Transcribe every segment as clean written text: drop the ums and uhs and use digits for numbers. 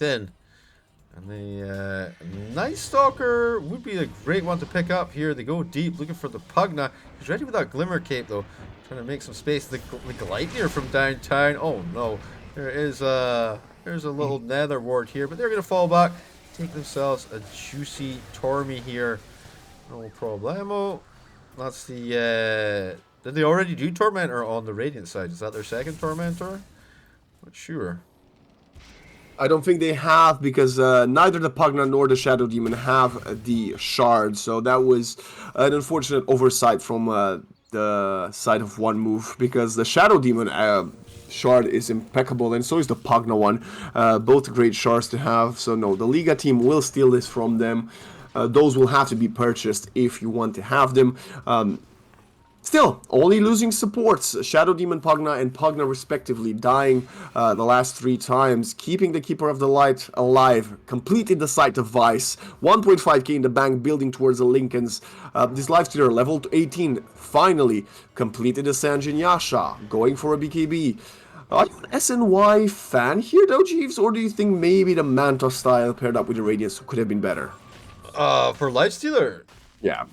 in. And the Night Stalker would be a great one to pick up here. They go deep, looking for the Pugna. He's ready with that Glimmer Cape, though. Trying to make some space. The Gleipnir from downtown. Oh, no. There's a little Nether Ward here, but they're going to fall back. Take themselves a juicy Tormy here. No problemo. That's the... did they already do Tormentor on the Radiant side? Is that their second Tormentor? Not sure. I don't think they have, because neither the Pugna nor the Shadow Demon have the shard, so that was an unfortunate oversight from the side of one move, because the Shadow Demon shard is impeccable, and so is the Pugna one. Both great shards to have, so no, the Liga team will steal this from them. Those will have to be purchased if you want to have them. Still, only losing supports, Shadow Demon Pugna and Pugna respectively, dying the last 3 times, keeping the Keeper of the Light alive, completed the Sight of Vice, 1.5k in the bank, building towards the Lincolns. This Lifestealer level 18, finally completed the Sanjin Yasha, going for a BKB. Are you an SNY fan here though, Jeeves, or do you think maybe the Manta style paired up with the Radiance could have been better? For Lifestealer? Yeah.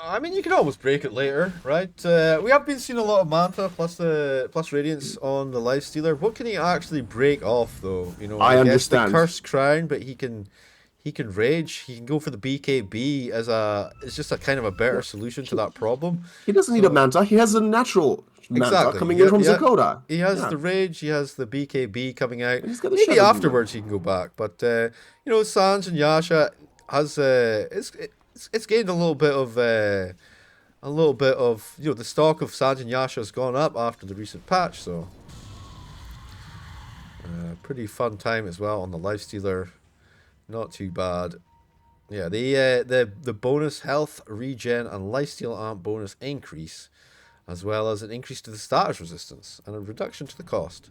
I mean, you can always break it later, right? We have been seeing a lot of Manta plus Radiance on the Lifestealer. What can he actually break off, though? You know, I understand. The Cursed Crown, but he can rage. He can go for the BKB as it's just a kind of a better solution to that problem. He doesn't need a Manta. He has a natural Manta coming in from Zakota. He has the rage. He has the BKB coming out. Maybe afterwards he can go back. But you know, Sanj and Yasha has it's gained a little bit of you know, the stock of Sanj and Yasha has gone up after the recent patch, so pretty fun time as well on the Lifestealer. Not too bad. Yeah, the bonus health regen and lifesteal amp bonus increase, as well as an increase to the status resistance and a reduction to the cost.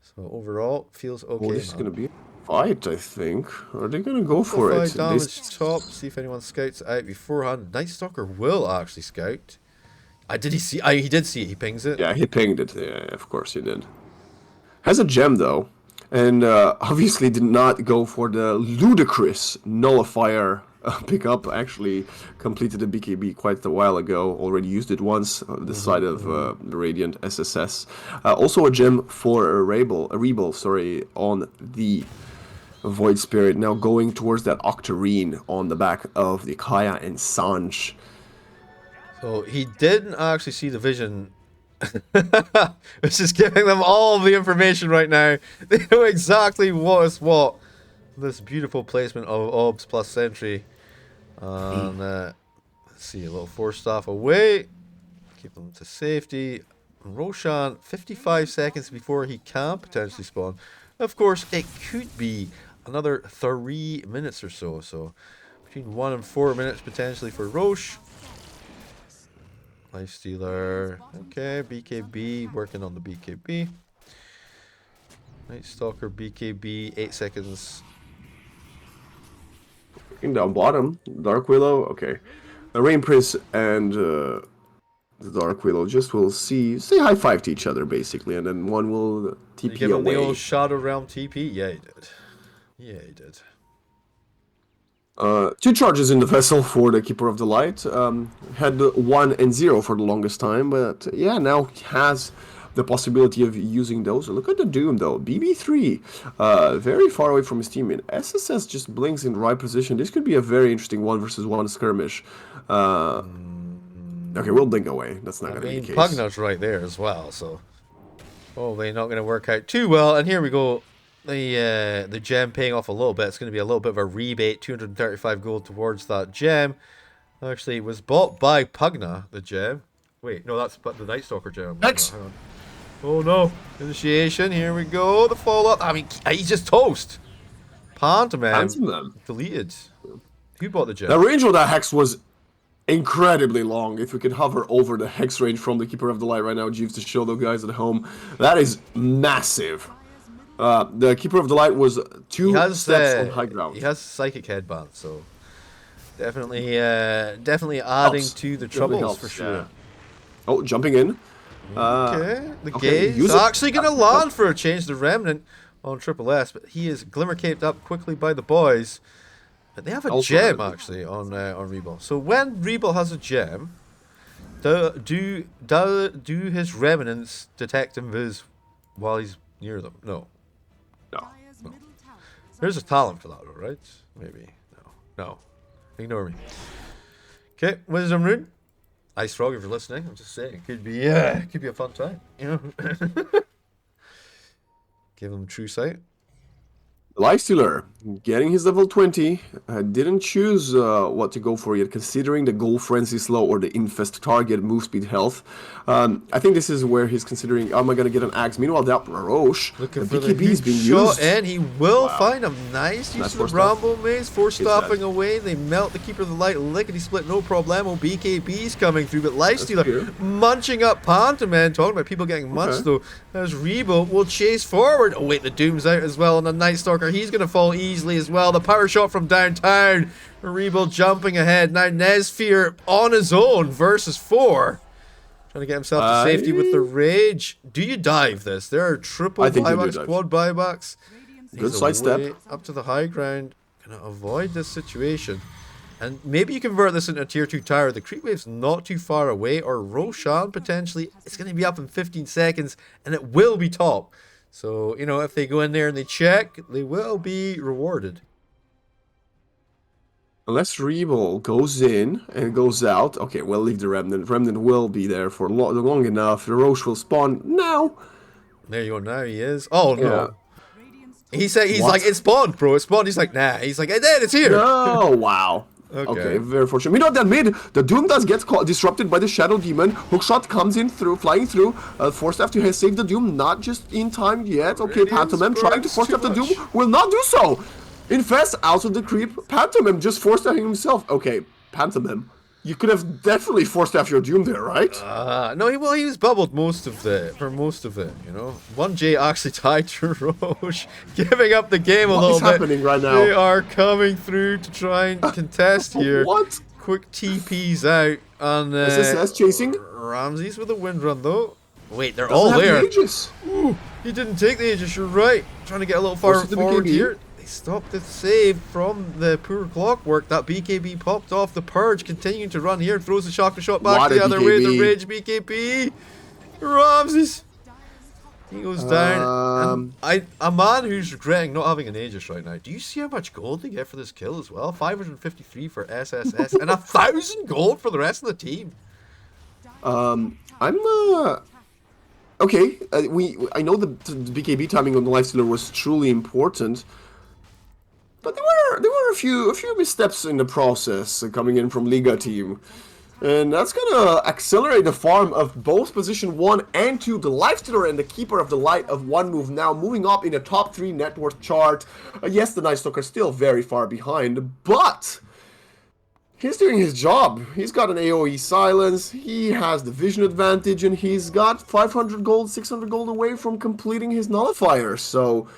So overall, feels okay. Well, this is gonna be a fight, I think. Are they gonna go for it? Damage top. See if anyone scouts it out beforehand. Night Stalker will actually scout. Did he see? He did see it. He pings it. Yeah, he pinged it. Yeah, of course he did. Has a gem though, and obviously did not go for the ludicrous nullifier pickup. Actually completed the BKB quite a while ago. Already used it once on the side of the Radiant SSS. Also a gem for a Rebel, sorry, on the Void Spirit. Now going towards that Octarine on the back of the Kaya and Sanj. So he didn't actually see the vision. It's just giving them all the information right now. They know exactly what is what. This beautiful placement of Obs plus Sentry. And let's see, a little Force Staff away. Keep them to safety. Roshan, 55 seconds before he can potentially spawn. Of course, it could be another 3 minutes or so. So between 1 and 4 minutes potentially for Roche. Lifestealer. Okay, BKB. Working on the BKB. Night Stalker, BKB. 8 seconds. Down bottom, Dark Willow. Okay, the Rain Prince and the Dark Willow just will say high five to each other basically, and then one will TP give him away. The old Shadow Realm TP. Yeah, he did. Yeah, he did. 2 charges in the vessel for the Keeper of the Light. Had 1 and 0 for the longest time, but yeah, now has the possibility of using those. Look at the Doom though, BB3, very far away from his teammate. SSS just blinks in the right position. This could be a very interesting 1 versus 1 skirmish. Okay, we'll blink away. That's not going to be the case. Pugna's right there as well, so probably not going to work out too well. And here we go. The gem paying off a little bit. It's going to be a little bit of a rebate, 235 gold towards that gem. Actually, it was bought by Pugna, the gem. Wait, no, that's the Night Stalker gem. Next. Oh no, initiation, here we go, the follow-up. I mean, he's just toast. Pantomime, deleted. Who bought the gem? The range of that Hex was incredibly long. If we could hover over the Hex range from the Keeper of the Light right now, Jeeves, to show the guys at home, that is massive. The Keeper of the Light was 2 steps on high ground. He has Psychic Headband, so definitely adding to the troubles for sure. Yeah. Oh, jumping in. Okay, the gaze is actually going to land for a change. The Remnant on Triple S, but he is glimmer caped up quickly by the boys. But they have a Also gem has- actually on Rebel. So when Rebel has a gem, do his remnants detect invis while he's near them? No. No. There's a talent for that, though, right? Maybe. No. Ignore me. Okay, Wisdom Rune. Ice Frog, if you're listening, I'm just saying, it could be a fun time. You know. Give him true sight. Lifestealer, getting his level 20, didn't choose what to go for yet, considering the Goal Frenzy Slow or the Infest target move speed health. I think this is where he's considering, am I going to get an Axe? Meanwhile, that Roche, the Looking for the BKB is huge being shot, used. and he will Wow. find him. Nice use Nice of the force staff. Rambo Maze, force It's stopping dead. away. They melt the Keeper of the Light, lickety split, no problemo. BKB's coming through, but Lifestealer clear. munching up Pantoman. Talking about people getting munched though. As Rebo will chase forward. Oh wait, the Doom's out as well on the Night Stalker. He's going to fall easily as well. The power shot from downtown. Rebo jumping ahead. Now Nesfear on his own versus 4. Trying to get himself to safety with the rage. Do you dive this? There are triple I think you do buybacks, dive. quad buybacks. Good He's sidestep. away up to the high ground. Gonna avoid this situation. And maybe you convert this into a tier 2 tower. The creep wave's not too far away. Or Roshan potentially. It's going to be up in 15 seconds. And it will be top. So, you know, if they go in there and they check, they will be rewarded. Unless Rebel goes in and goes out, okay, we'll leave the Remnant. Remnant will be there for long enough. The Roche will spawn now. There you go. Now he is. Oh, no. Yeah. He's What? like, it spawned, bro. It spawned. He's like, nah. He's like, it did. It's here. Oh, wow. Okay. Okay, very fortunate. We know that mid, the Doom does get disrupted by the Shadow Demon. Hookshot comes in through, flying through. Force Staff to save the Doom, not just in time yet. Okay, Radiance Pantomime trying to burns force too Staff the Doom, much. will not do so. Infest out of the creep. Pantomime just forced staffing himself. Okay, Pantomime, you could have definitely forced staff your Doom there, right? No, he was bubbled for most of it, you know. 1J actually tied to Roche, giving up the game a What little is bit. happening right now? They are coming through to try and contest here. What? Quick TPs out on SSS chasing? Ramses with a wind run though. Wait, they're Doesn't all have the there. Aegis. Ooh, he didn't take the Aegis, you're right. Trying to get a little far Forces the forward BKB. here. They stopped the save from the poor clockwork. That BKB popped off. The Purge continuing to run here. Throws the chakra shot back What a the other way. The BKB. Rage BKB. Ramses. He goes down. And a man who's regretting not having an Aegis right now. Do you see how much gold they get for this kill as well? 553 for SSS and 1,000 gold for the rest of the team. Okay, I know the BKB timing on the Lifestealer was truly important, but there were a few missteps in the process coming in from Liga team, and that's gonna accelerate the farm of both position 1 and 2. The Lifestealer and the Keeper of the Light of one move now moving up in the top 3 net worth chart. Yes, the Night Stalker still very far behind, but he's doing his job. He's got an AoE silence, he has the vision advantage, and he's got 500 gold, 600 gold away from completing his nullifier, so...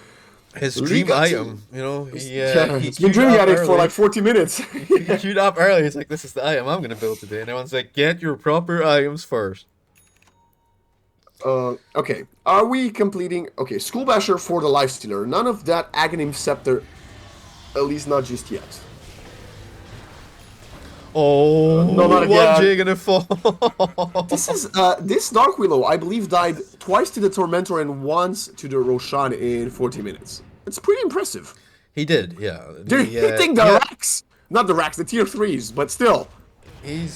His dream Liga item, you know, he's been dreaming at it for like 40 minutes. He queued up early. He's like, this is the item I'm going to build today. And everyone's like, get your proper items first. Okay, are we completing... Okay, School Basher for the Lifestealer. None of that Aghanim Scepter, at least not just yet. Oh, no, not again. 1J gonna fall. This is this Dark Willow, I believe, died twice to the Tormentor and once to the Roshan in 40 minutes. It's pretty impressive. He did, yeah. They're hitting the racks, not the racks, the tier 3s, but still. He's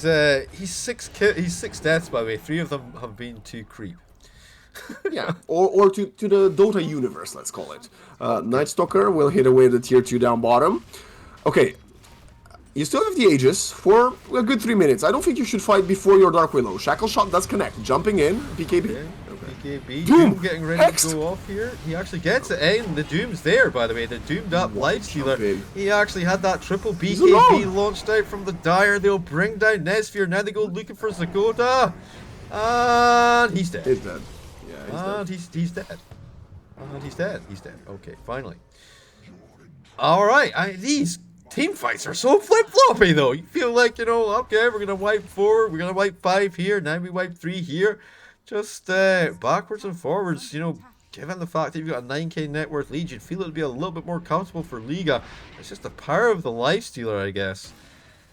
six deaths, by the way. 3 of them have been to creep. Yeah, or to the Dota universe, let's call it. Night Stalker will hit away the tier 2 down bottom. Okay. You still have the Aegis for a good 3 minutes. I don't think you should fight before your Dark Willow. Shackle Shot does connect. Jumping in, BKB. Okay. BKB. Doom getting ready next. to go off here. He actually gets it in. The Doom's there, by the way. The Doomed up Lifestealer. Jumping. He actually had that triple He's BKB alone. launched out from the Dire. They'll bring down Nesfear. Now they go looking for Zagota. And he's dead. He's dead. Yeah, he's dead. And he's dead. And he's dead. He's dead. Okay, finally. Alright, these team fights are so flip-floppy though. You feel like, you know, okay, we're gonna wipe 4, we're gonna wipe 5 here, now we wipe 3 here. Just backwards and forwards, you know, given the fact that you've got a 9k net worth lead, you'd feel it would be a little bit more comfortable for Liga. It's just the power of the Lifestealer, I guess.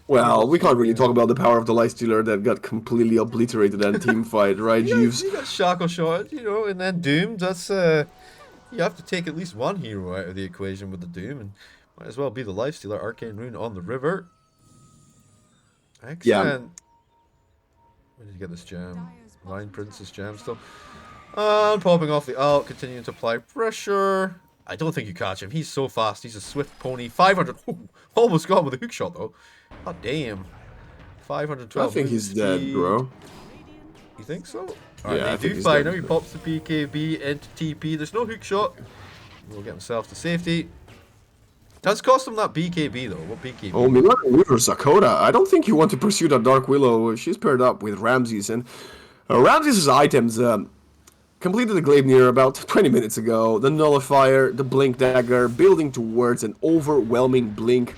Well, we can't really talk about the power of the Lifestealer that got completely obliterated in team fight, right, Jeeves? You got shackle shot, you know, and then doomed. That's you have to take at least one hero out of the equation with the doom, and might as well be the Lifestealer. Arcane Rune on the river. Excellent. Yeah. Where did you get this gem? Line Princess gem still. And popping off the ult, continuing to apply pressure. I don't think you catch him. He's so fast. He's a swift pony. 500. Ooh, almost got him with a hook shot, though. God damn. 512. I think he's dead, bro. You think so? Alright, yeah, they do find him. He pops the BKB into TP. There's no hook shot. He'll get himself to safety. Does cost him that BKB, though. What BKB? Oh, Milan Weaver Sakota. I don't think you want to pursue that Dark Willow. She's paired up with Ramses. And Ramses' items completed the Gleipnir about 20 minutes ago. The Nullifier, the Blink Dagger, building towards an overwhelming Blink.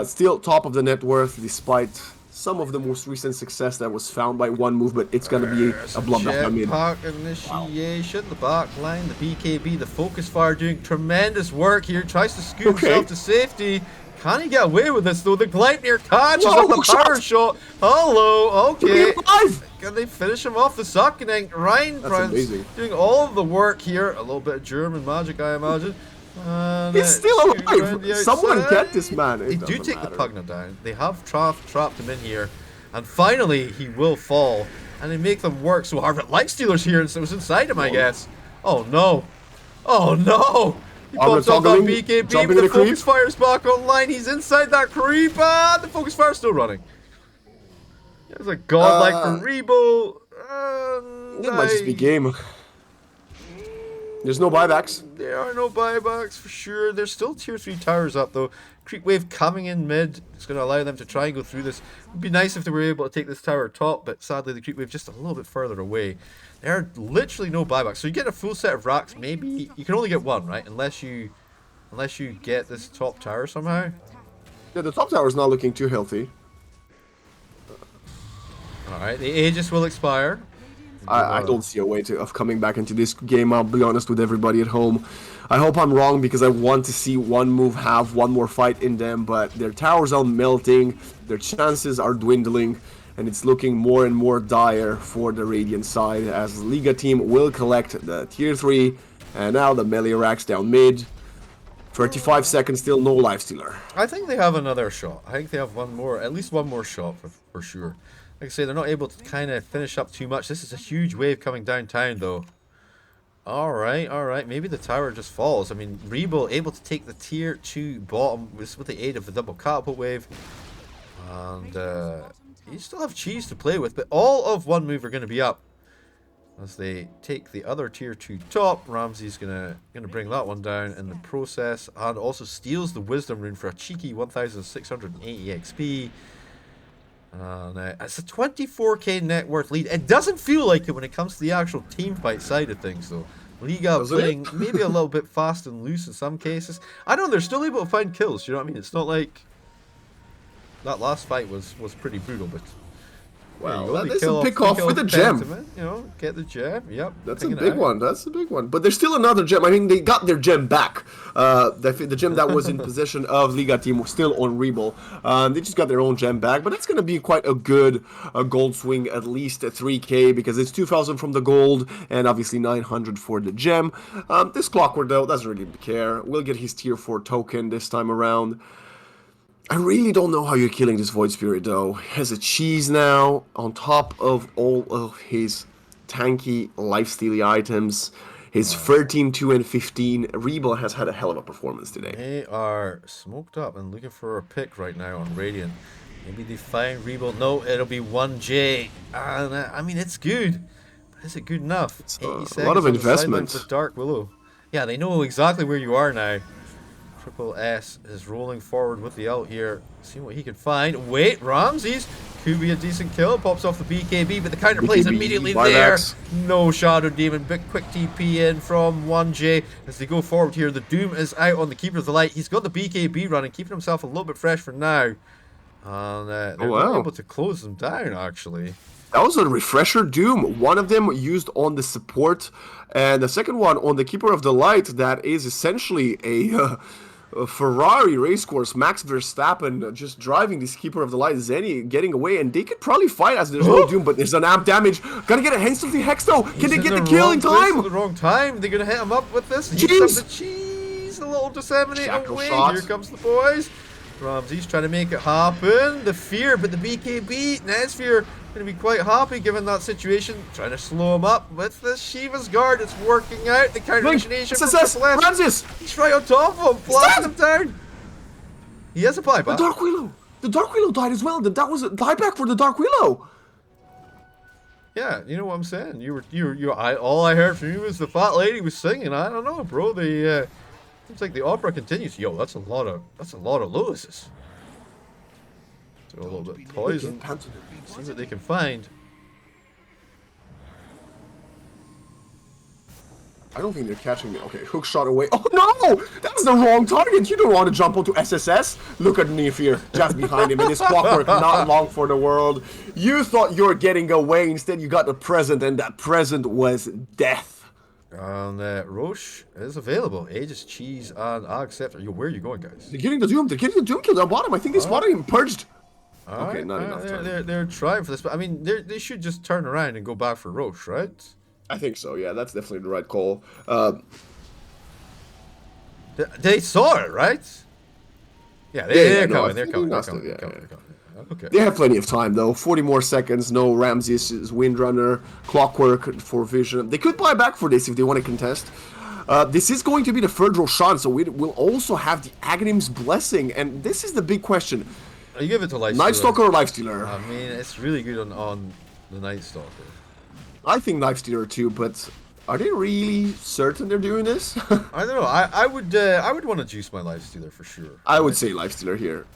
Still top of the net worth, despite some of the most recent success that was found by one move, but it's gonna be a bloodbath. I mean, jetpack initiation, the back line, the BKB, the focus fire doing tremendous work here. Tries to scoop himself to safety. Can he get away with this though? The Gleipnir catches on the power shot. Hello, okay. Can they finish him off? The Suckening. Ryan doing all of the work here. A little bit of German magic, I imagine. He's still alive! Someone get this man! They do take the Pugna down. They have trapped him in here. And finally, he will fall. And they make them work so hard. But Lifestealer's here, and so it was inside him, I guess. Oh no! Oh no! He pops off that BKB, but the focus fire's back online. He's inside that creep, and the focus fire's still running. There's a godlike from Rebo. It might just be game. There's no buybacks. There are no buybacks for sure. There's still tier 3 towers up though. Creep wave coming in mid. It's going to allow them to try and go through this. It would be nice if they were able to take this tower top, but sadly the creep wave just a little bit further away. There are literally no buybacks. So you get a full set of racks. Maybe you can only get one, right? Unless you get this top tower somehow. Yeah, the top tower is not looking too healthy. All right, the Aegis will expire. I don't see a way of coming back into this game, I'll be honest with everybody at home. I hope I'm wrong because I want to see one move have one more fight in them, but their towers are melting, their chances are dwindling, and it's looking more and more dire for the Radiant side as the Liga team will collect the tier 3, and now the melee racks down mid. 35 seconds, still no Lifestealer. I think they have another shot. I think they have one more, at least one more shot for sure. Like I say, they're not able to kind of finish up too much. This is a huge wave coming downtown, though. Alright. Maybe the tower just falls. I mean, Rebo able to take the tier 2 bottom with the aid of the double catapult wave. And you still have cheese to play with, but all of one move are going to be up. As they take the other tier 2 top, Ramsey's gonna bring that one down in the process. And also steals the Wisdom Rune for a cheeky 1,680 XP. It's a 24k net worth lead. It doesn't feel like it when it comes to the actual team fight side of things, though. Liga playing maybe a little bit fast and loose in some cases. I know they're still able to find kills. You know what I mean? It's not like that last fight was pretty brutal, but well, that is a pick off with a gem. You know, get the gem. Yep. That's a big one. That's a big one. But there's still another gem. I mean, they got their gem back. The gem that was in possession of Liga team was still on Rebel. They just got their own gem back. But that's going to be quite a good gold swing, at least 3k, because it's 2,000 from the gold and obviously 900 for the gem. This Clockwork, though, doesn't really care. We'll get his tier 4 token this time around. I really don't know how you're killing this Void Spirit, though. He has a cheese now, on top of all of his tanky lifestealy items. His 13, 2, and 15. Rebel has had a hell of a performance today. They are smoked up and looking for a pick right now on Radiant. Maybe they find Rebel. No, it'll be 1J. And, I mean, it's good. But is it good enough? It's a lot of investment. With Dark Willow. Yeah, they know exactly where you are now. Triple S is rolling forward with the ult here. See what he can find. Wait, Ramses could be a decent kill. Pops off the BKB, but the counter plays immediately there. No Shadow Demon. Big quick TP in from 1J as they go forward here. The Doom is out on the Keeper of the Light. He's got the BKB running, keeping himself a little bit fresh for now. And they're not able to close them down, actually. That was a refresher Doom. One of them used on the support, and the second one on the Keeper of the Light. That is essentially a Ferrari racecourse. Max Verstappen just driving this Keeper of the Light. Zenny getting away, and they could probably fight as there's no Doom, but there's an amp damage. Gotta get a instantly Hex though. Can they get the kill in time? The wrong time. They're gonna hit him up with this. Jeez. The cheese. A little disseminate Shackle away. shot. Here comes the boys. Ramsey's trying to make it happen. The fear, but the BKB, Nesfear going to be quite happy given that situation. Trying to slow him up with the Shiva's Guard. It's working out. The counter initiation from Ramses! He's right on top of him, blasting him down. He has a buyback. The Dark Willow died as well. That was a dieback for the Dark Willow. Yeah, you know what I'm saying. All I heard from you was the fat lady was singing. I don't know, bro. Seems like the opera continues. Yo, that's a lot of Lewis's. So a little bit of poison. See what they can find. I don't think they're catching me. Okay, hook shot away. Oh no! That's the wrong target. You don't want to jump onto SSS. Look at Nefir just behind him in his clockwork. Not long for the world. You thought you were getting away. Instead, you got the present, and that present was death. And Roche is available. Aegis, Cheese, and Accept. Yo, where are you going, guys? They're getting the Doom. They're getting the Doom kill down bottom. I think they spotted him purged. Okay, not enough time. They're trying for this, but I mean, they should just turn around and go back for Roche, right? I think so. Yeah, that's definitely the right call. They saw it, right? Yeah, they're coming. They're coming. Okay. They have plenty of time though. 40 more seconds. No Ramses' Windrunner, Clockwork for Vision. They could buy back for this if they want to contest. This is going to be the third Roshan, so we will also have the Aghanim's Blessing, and this is the big question. You give it to Lifestealer. Night Stalker or Lifestealer? I mean, it's really good on the Night Stalker. I think Lifestealer too, but are they really certain they're doing this? I don't know. I would want to juice my Lifestealer for sure. I would say Lifestealer here.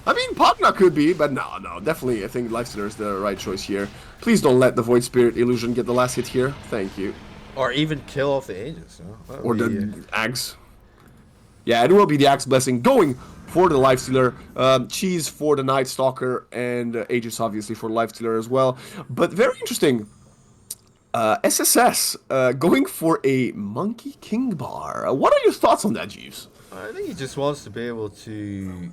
I mean, Pogna could be, but no, definitely I think Lifestealer is the right choice here. Please don't let the Void Spirit Illusion get the last hit here. Thank you. Or even kill off the Aegis. Or the Axe. Yeah, it will be the Axe Blessing going for the Lifestealer. Cheese for the Night Stalker, and Aegis obviously for Lifestealer as well. But very interesting. SSS going for a Monkey King bar. What are your thoughts on that, Jeeves? I think he just wants to be able to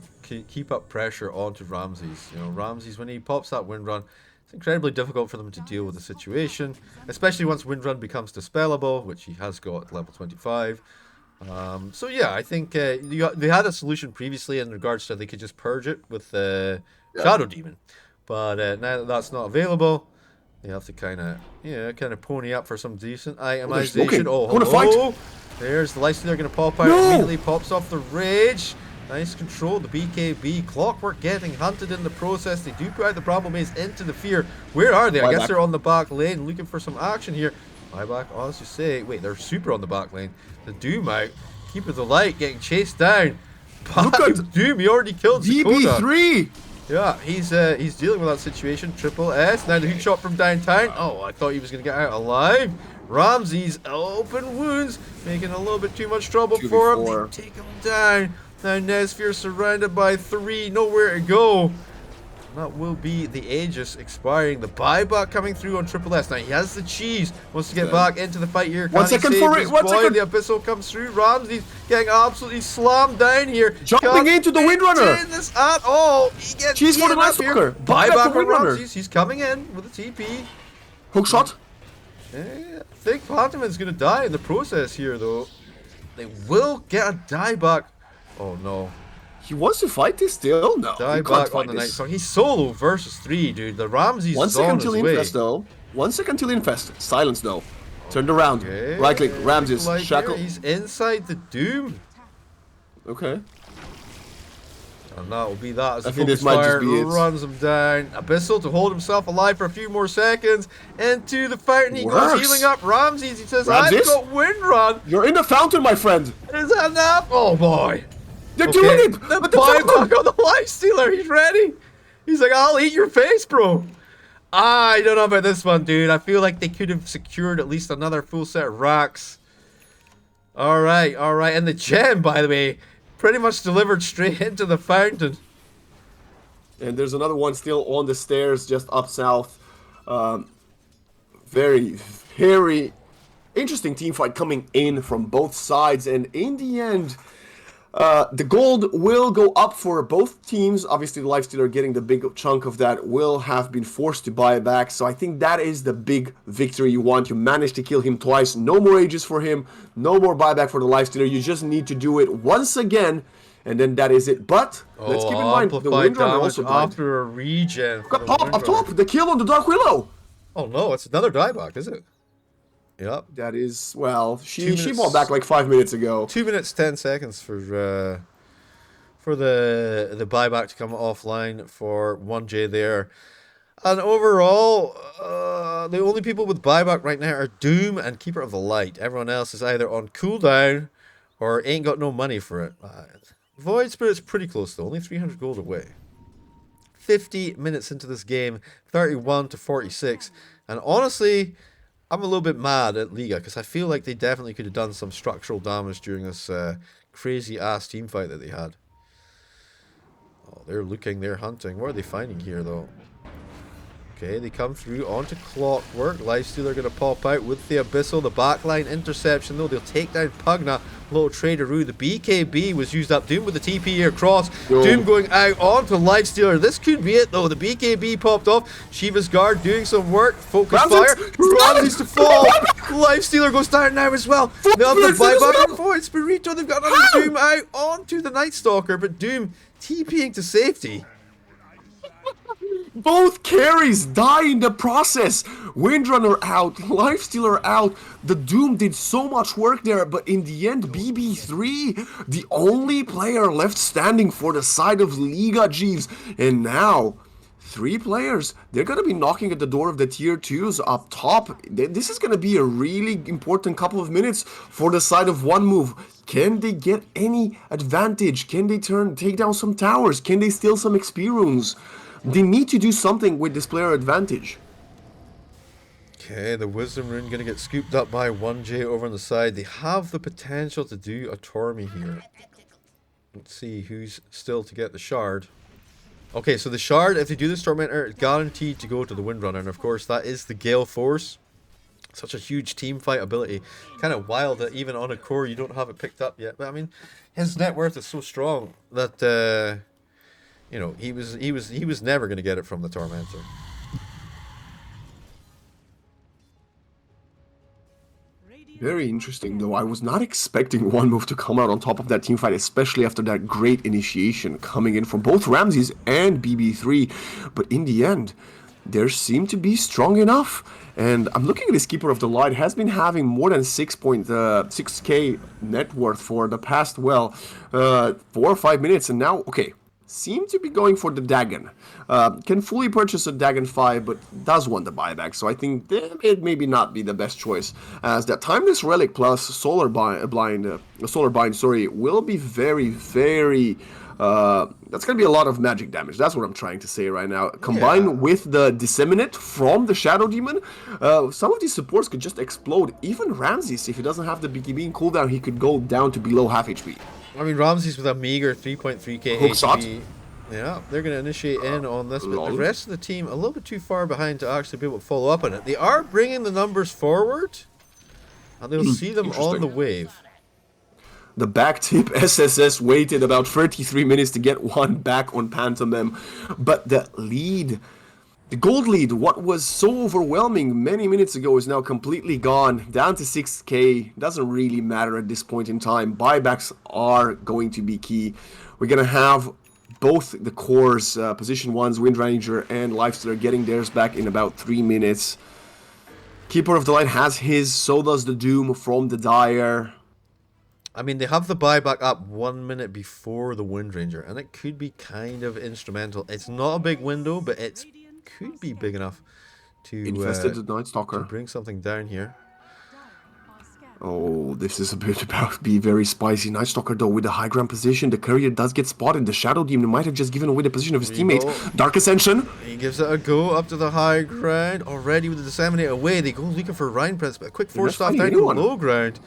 keep up pressure onto Ramses. You know, Ramses, when he pops that Windrun, it's incredibly difficult for them to deal with the situation, especially once Windrun becomes dispellable, which he has got at level 25. So yeah, I think they had a solution previously in regards to they could just purge it with Shadow Demon, but now that that's not available, they have to kind of pony up for some decent itemization. Oh, hello! There's the Lifestealer going to pop out immediately, pops off the Rage. Nice control, the BKB. Clockwork getting hunted in the process. They do put out the Bramble Maze into the Fear. Where are they? I guess they're on the back lane, looking for some action here. Buyback, I was just say, wait, they're super on the back lane. The Doom out. Keeper of the Light getting chased down. Look at Doom, he already killed DB3. Yeah, he's dealing with that situation. Triple S. Now the hook shot from downtown. Oh, I thought he was going to get out alive. Ramses open wounds, making a little bit too much trouble for him. They take him down. Now Nesfear surrounded by 3, nowhere to go. That will be the Aegis expiring. The buyback coming through on Triple S. Now he has the cheese. Wants to get back into the fight here. 1 second for it. 1 second. The Abyssal comes through. Ramses getting absolutely slammed down here. Jumping into the Windrunner. This at all. He gets cheese for the Night Stalker. Buyback on Ramses. He's coming in with a TP. Hook shot. I think Phantom's going to die in the process here, though. They will get a dieback. Oh no. He wants to fight this still? No. Dieback on the Night Stalker. He's solo versus 3, dude. The Ramses is 1 second on till his way. infest, though. 1 second till infest. Silence, though. Turned around. Okay. Right click. Ramses. Like Shackle. He's inside the Doom. Okay. And that will be that as the I think focus this might fire just be it. runs him down. Abyssal to hold himself alive for a few more seconds. Into the fountain he goes, healing up Ramses. He says, I've got Windrun. You're in the fountain, my friend. Is that enough? Oh boy. They're doing it. The buyback on the Lifestealer. He's ready. He's like, I'll eat your face, bro. I don't know about this one, dude. I feel like they could have secured at least another full set of racks. All right. And the gem, by the way, pretty much delivered straight into the fountain. And there's another one still on the stairs just up south. Very, very interesting team fight coming in from both sides. And in the end, the gold will go up for both teams. Obviously, the Lifestealer getting the big chunk of that will have been forced to buy back. So I think that is the big victory you want. You managed to kill him twice. No more ages for him. No more buyback for the Lifestealer. You just need to do it once again. And then that is it. But let's keep in mind, the Windrunner also died. After a regen. Got top, up top, the kill on the Dark Willow. Oh no, it's another dieback, is it? Yep. That is, well, she bought back like 5 minutes ago. 2 minutes 10 seconds for the buyback to come offline for 1J there. And overall, the only people with buyback right now are Doom and Keeper of the Light. Everyone else is either on cooldown or ain't got no money for it. Void Spirit's pretty close though, only 300 gold away. 50 minutes into this game, 31 to 46. And honestly, I'm a little bit mad at Liga because I feel like they definitely could have done some structural damage during this crazy ass team fight that they had. Oh, they're looking, they're hunting. What are they finding here though? Okay, they come through onto Clockwork. Lifestealer going to pop out with the Abyssal. The backline interception though. They'll take down Pugna. Little Traderoo. The BKB was used up. Doom with the TP here across. Yo. Doom going out onto Lifestealer. This could be it though. The BKB popped off. Shiva's Guard doing some work. Focus fire. Ramses to fall. Lifestealer goes down now as well. They have the buyback for Spirito. They've got another Doom out onto the Night Stalker. But Doom TPing to safety. Both carries die in the process. Windrunner out, Lifestealer out. The Doom did so much work there, but in the end, BB3, the only player left standing for the side of Liga Jeeves. And now, 3 players, they're going to be knocking at the door of the tier 2s up top. This is going to be a really important couple of minutes for the side of One Move. Can they get any advantage? Can they take down some towers? Can they steal some XP runes? They need to do something with this player advantage. Okay, the Wisdom Rune going to get scooped up by 1J over on the side. They have the potential to do a Tormy here. Let's see who's still to get the Shard. Okay, so the Shard, if they do this Tormentor, it's guaranteed to go to the Windrunner. And of course, that is the Gale Force. Such a huge team fight ability. Kind of wild that even on a core you don't have it picked up yet. But I mean, his net worth is so strong that... you know, he was never going to get it from the Tormentor. Very interesting, though. I was not expecting One Move to come out on top of that team fight, especially after that great initiation coming in from both Ramses and BB3. But in the end, there seemed to be strong enough. And I'm looking at this Keeper of the Light, has been having more than 6K net worth for the past, 4 or 5 minutes. And now, okay, seem to be going for the Dagon. Can fully purchase a Dagon 5, but does want the buyback. So I think it maybe not be the best choice, as that Timeless Relic plus Solar Bind, will be very, very... that's going to be a lot of magic damage. That's what I'm trying to say right now. Combined with the Disseminate from the Shadow Demon, some of these supports could just explode. Even Ramses, if he doesn't have the BKB cooldown, he could go down to below half HP. I mean, Ramses with a meager 3.3k HP. Yeah, they're going to initiate in on this, but the rest of the team a little bit too far behind to actually be able to follow up on it. They are bringing the numbers forward, and they'll see them on the wave. The back tip SSS waited about 33 minutes to get one back on Pantomime, but the lead, the gold lead, what was so overwhelming many minutes ago, is now completely gone, down to 6k. Doesn't really matter at this point in time. Buybacks are going to be key. We're going to have both the cores, position 1s, Wind Ranger and Lifestealer, getting theirs back in about 3 minutes. Keeper of the Light has his, so does the Doom from the Dire. I mean, they have the buyback up 1 minute before the Wind Ranger, and it could be kind of instrumental. It's not a big window, but it could be big enough to infested the Night Stalker. To bring something down here. Oh, this is a bit about to be very spicy. Night Stalker, though, with the high ground position. The courier does get spotted. The Shadow Demon might have just given away the position of his teammate. Dark Ascension. He gives it a go up to the high ground. Already with the Disseminate away. They go looking for Rhine Prince, but a quick force staff down to the low ground.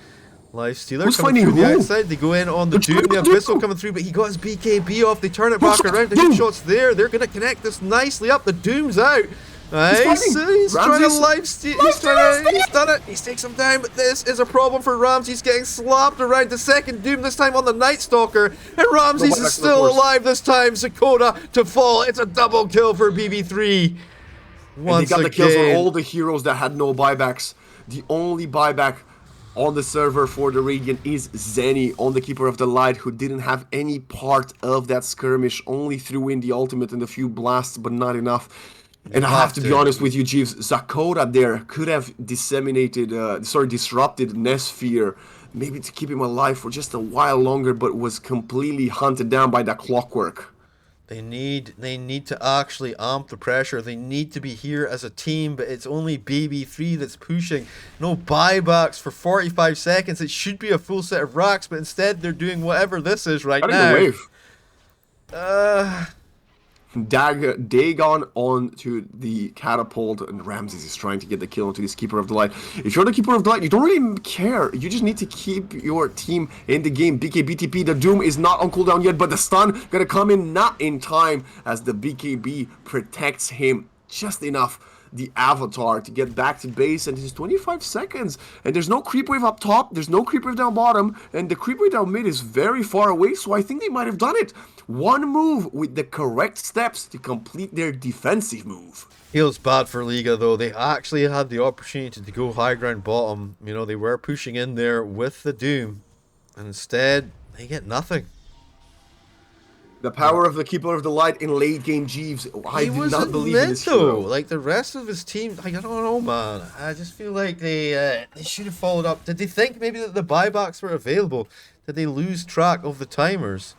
Life Stealer Who's coming finding through the who? outside. They go in on the Doom. The Abyssal coming through, but he got his BKB off. They turn it back around. The Doom? headshots there. They're going to connect this nicely up. The Doom's out. Nice. He's trying to life steal. He's done it. He's taken some down, but this is a problem for Ramsey. He's getting slapped around. The second Doom, this time on the Night Stalker. And Ramses is still alive this time. Sakota to fall. It's a double kill for BB3. And they got the kills on all the heroes that had no buybacks. The only buyback on the server for the Radiant is Zenny on the Keeper of the Light, who didn't have any part of that skirmish, only threw in the ultimate and a few blasts, but not enough. And I have to be honest with you, Jeeves, Sakota there could have disrupted Nesphere, maybe to keep him alive for just a while longer, but was completely hunted down by that clockwork. They need to actually amp the pressure. They need to be here as a team, but it's only BB3 that's pushing. No buybacks for 45 seconds. It should be a full set of racks, but instead they're doing whatever this is right now. Dagon onto the catapult, and Ramses is trying to get the kill onto this Keeper of the Light. If you're the Keeper of the Light, you don't really care. You just need to keep your team in the game. BKBTP, the Doom is not on cooldown yet, but the stun gonna come in not in time as the BKB protects him just enough. The Avatar to get back to base, and it's 25 seconds, and there's no creep wave up top, there's no creep wave down bottom, and the creep wave down mid is very far away, so I think they might have done it. One move with the correct steps to complete their defensive move. Feels bad for Liga though. They actually had the opportunity to go high ground bottom. You know, they were pushing in there with the Doom, and instead they get nothing. The power of the Keeper of the Light in late game, Jeeves. I do not believe in this hero. Like the rest of his team, I don't know, man. I just feel like they should have followed up. Did they think maybe that the buybacks were available? Did they lose track of the timers?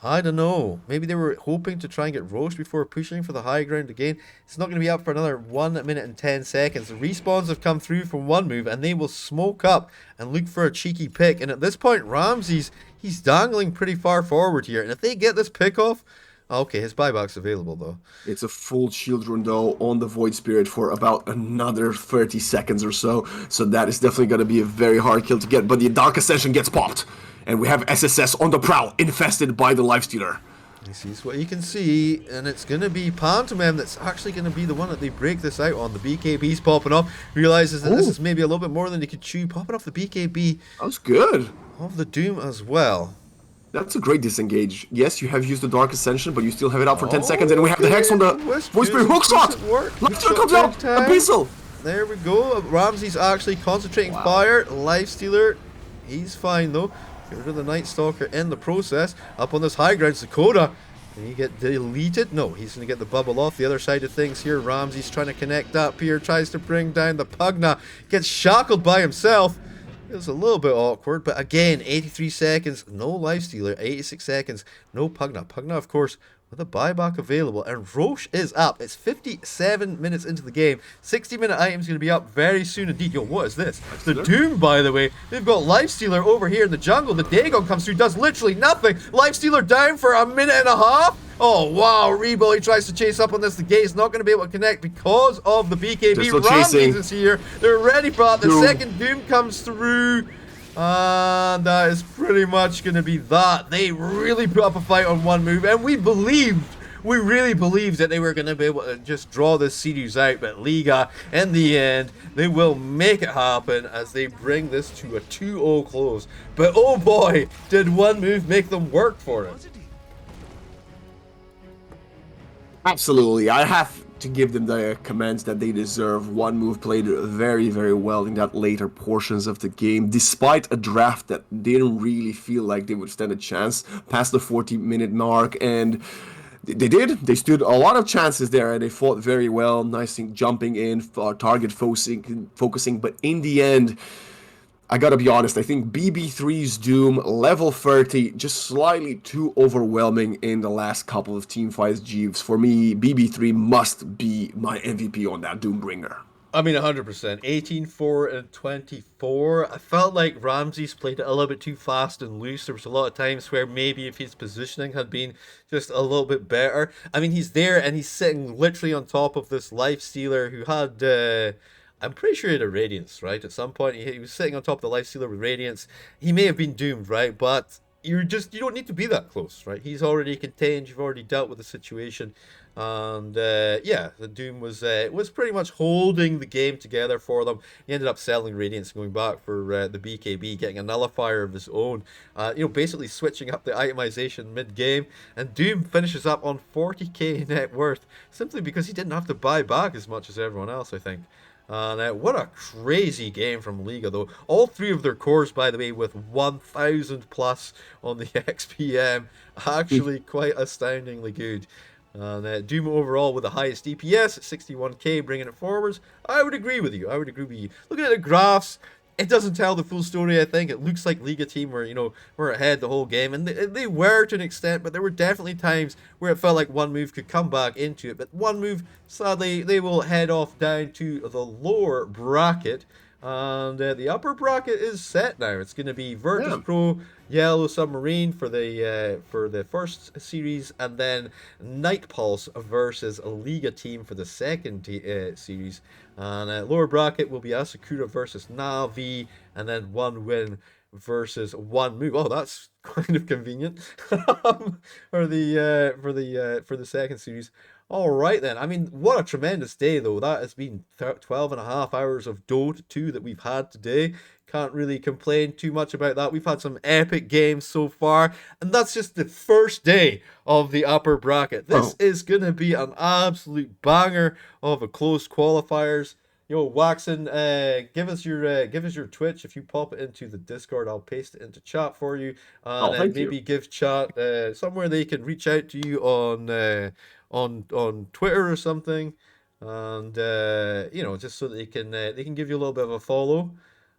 I don't know. Maybe they were hoping to try and get Roche before pushing for the high ground again. It's not going to be up for another 1 minute and 10 seconds. The respawns have come through from one move, and they will smoke up and look for a cheeky pick. And at this point, Ramses, he's dangling pretty far forward here. And if they get this pick off, okay, his buyback's available though. It's a full shield rune though on the Void Spirit for about another 30 seconds or so. So that is definitely going to be a very hard kill to get. But the Dark Ascension gets popped. And we have SSS on the prowl, infested by the Lifestealer. He sees what he can see, and it's going to be Pantomime that's actually going to be the one that they break this out on. The BKB's popping up, realizes that this is maybe a little bit more than he could chew, popping off the BKB. That's good. Of the Doom as well. That's a great disengage. Yes, you have used the Dark Ascension, but you still have it out for 10 seconds, and we have the Hex on the Void Spirit hookshot! Lifestealer comes out! Abyssal! There we go. Ramsey's actually concentrating fire. Lifestealer, he's fine though. Get rid of the Night Stalker in the process. Up on this high ground, Sakota. Can he get deleted? No, he's going to get the bubble off. The other side of things here, Ramsey's trying to connect up here. Tries to bring down the Pugna. Gets shackled by himself. It was a little bit awkward, but again, 83 seconds. No Lifestealer. 86 seconds. No Pugna. Pugna, of course, with a buyback available, and Roche is up. It's 57 minutes into the game. 60-minute item's going to be up very soon indeed. Yo, what is this? The Doom, by the way. They've got Lifestealer over here in the jungle. The Dagon comes through, does literally nothing. Lifestealer down for a minute and a half. Oh, wow. Rebo, he tries to chase up on this. The gate's not going to be able to connect because of the BKB. Ramses is here. They're ready for that. The second Doom comes through. And that is pretty much going to be that. They really put up a fight on one move, and we really believed that they were going to be able to just draw this series out, but Liga, in the end, they will make it happen as they bring this to a 2-0 close. But oh boy, did one move make them work for it. Absolutely. I have to give them the comments that they deserve. One move played very, very well in that later portions of the game, despite a draft that didn't really feel like they would stand a chance past the 40-minute mark, and they did. They stood a lot of chances there, and they fought very well. Nice thing, jumping in, target focusing, but in the end, I gotta be honest, I think BB3's Doom, level 30, just slightly too overwhelming in the last couple of team fights, Jeeves. For me, BB3 must be my MVP on that Doombringer. I mean, 100%. 18, 4, and 24. I felt like Ramses played it a little bit too fast and loose. There was a lot of times where maybe if his positioning had been just a little bit better. I mean, he's there and he's sitting literally on top of this Lifestealer who had... I'm pretty sure he had a Radiance, right? At some point, he was sitting on top of the Life Stealer with Radiance. He may have been doomed, right? But you don't need to be that close, right? He's already contained. You've already dealt with the situation, and yeah, the Doom was pretty much holding the game together for them. He ended up selling Radiance, going back for the BKB, getting a nullifier of his own. Basically switching up the itemization mid game, and Doom finishes up on 40k net worth simply because he didn't have to buy back as much as everyone else, I think. And what a crazy game from Liga, though. All three of their cores, by the way, with 1,000 plus on the XPM. Actually, quite astoundingly good. And Doom overall with the highest DPS at 61k, bringing it forwards. I would agree with you. I would agree with you. Looking at the graphs, it doesn't tell the full story, I think. It looks like Liga team were ahead the whole game, and they were to an extent, but there were definitely times where it felt like one move could come back into it. But one move, sadly, they will head off down to the lower bracket. And the upper bracket is set now. It's going to be Virtus Yeah. Pro, Yellow Submarine for the first series, and then Night Pulse versus a Liga team for the second series. And lower bracket will be Asakura versus Navi, and then one win versus one move. Oh, that's kind of convenient for the second series. All right then. I mean, what a tremendous day though. That has been 12 and a half hours of Dota 2 that we've had today. Can't really complain too much about that. We've had some epic games so far, and that's just the first day of the upper bracket. This is gonna be an absolute banger of a close qualifiers. Yo, Waxen, give us your Twitch. If you pop it into the Discord, I'll paste it into chat for you, and Thank maybe you. give chat somewhere they can reach out to you on Twitter or something, and just so that they can give you a little bit of a follow.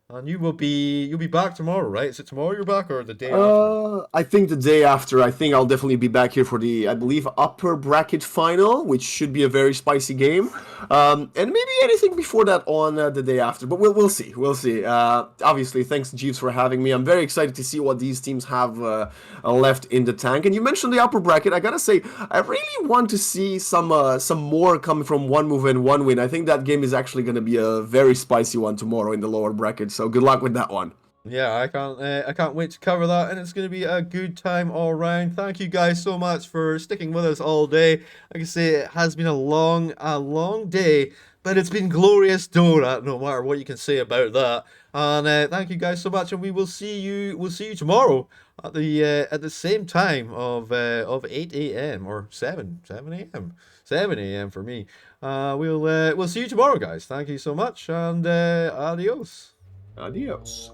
And you'll be back tomorrow, right? Is it tomorrow you're back or the day after? I think the day after. I think I'll definitely be back here for the, I believe, upper bracket final, which should be a very spicy game. And maybe anything before that on the day after. But we'll see. We'll see. Obviously, thanks, Jeeves, for having me. I'm very excited to see what these teams have left in the tank. And you mentioned the upper bracket. I gotta say, I really want to see some more coming from one move and one win. I think that game is actually gonna be a very spicy one tomorrow in the lower bracket. So good luck with that one. Yeah, I can't wait to cover that, and it's going to be a good time all round. Thank you guys so much for sticking with us all day. Like I say, it has been a long day, but it's been glorious Dora, no matter what you can say about that. And thank you guys so much, and we'll see you tomorrow at the same time of 8 a.m. or 7 a.m. 7 a.m. for me. We'll see you tomorrow, guys. Thank you so much, and adios. Adios.